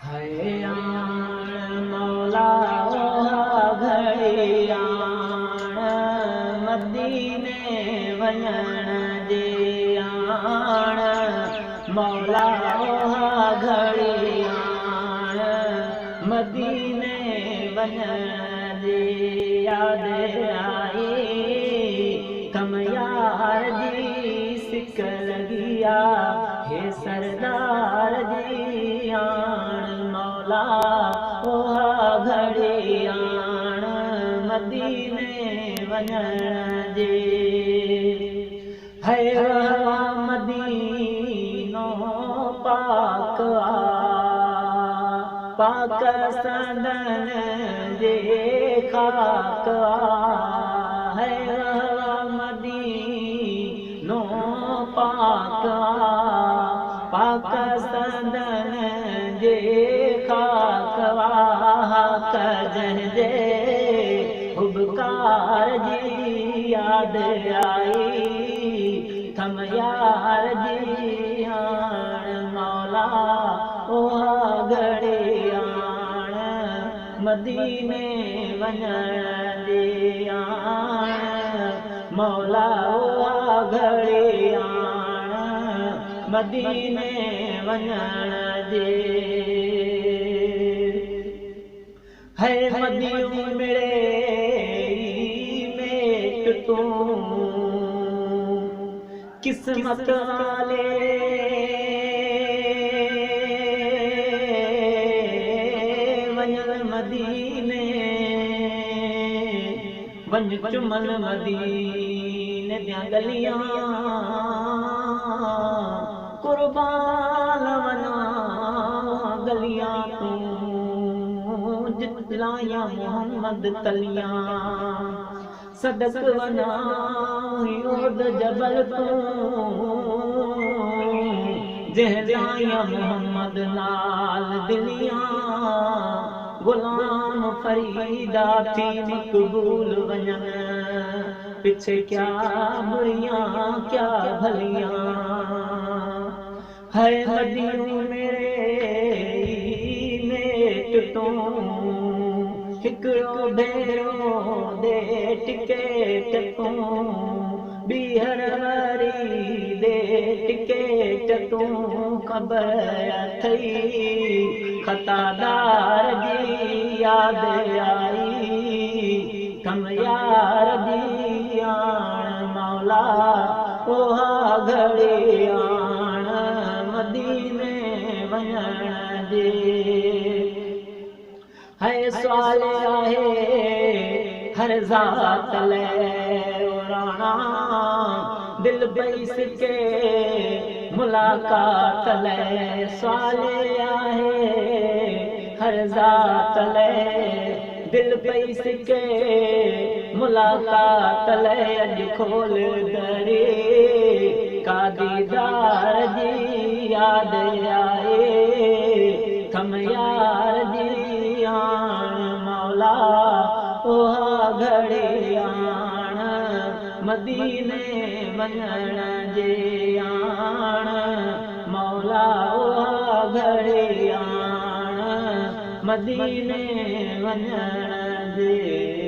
हयाण मौला घड़ियाण मदीने वञण जे आण मौला घड़ियाण मदीने वञण जी याद आई कम यार जी सिक लगी हे सरदार जी आण मौला घड़ियाण मदीने वञण जे है मदीनो पाक पाक संदन जे खाक है मदीनो पाक पाक संदन जे खाक जंहिंजे हुबकार जी याद आई थम यार जी आण मौला घड़ियाण मदीने वञण जे आण मौला घड़ियाण मदीने वञण जे है मदियूं मिले मेट तूं किस्मत वाले वञण मदीने वञ चुमन मदीने दियां गलियां कुर्बान वञा गलियां तूं जितलाया मोहम्मद तलियां सदक वञा ओद जबल तूं जहलाया मोहम्मद नाल दिलियां गुलाम फरीदा थी मकबूल वञन पिछे क्या बुरियां क्या भलियां है मदियूं मेरे मेट तूं हिकिड़ो भेरो दे टिकेट तूं ॿीहर वरी दे टिकेट तूं ख़बर अथई खतादार जी याद आई कम यार जी आण मौला घड़ियाण मदीने वञण जे है सवाल आहे हर ज़ात लाइ राणा दिल पई सिके मुलाक़ात लाइ सवाल आहे हर ज़ात लाइ दिल पई सिके मुलाक़ात लाइ अॼु खोल दरे का दीदार जी याद आए कम यार जी आण मौला घड़ियाण मदीने वञण जे आण मौला घड़ियाण मदीने वञण जे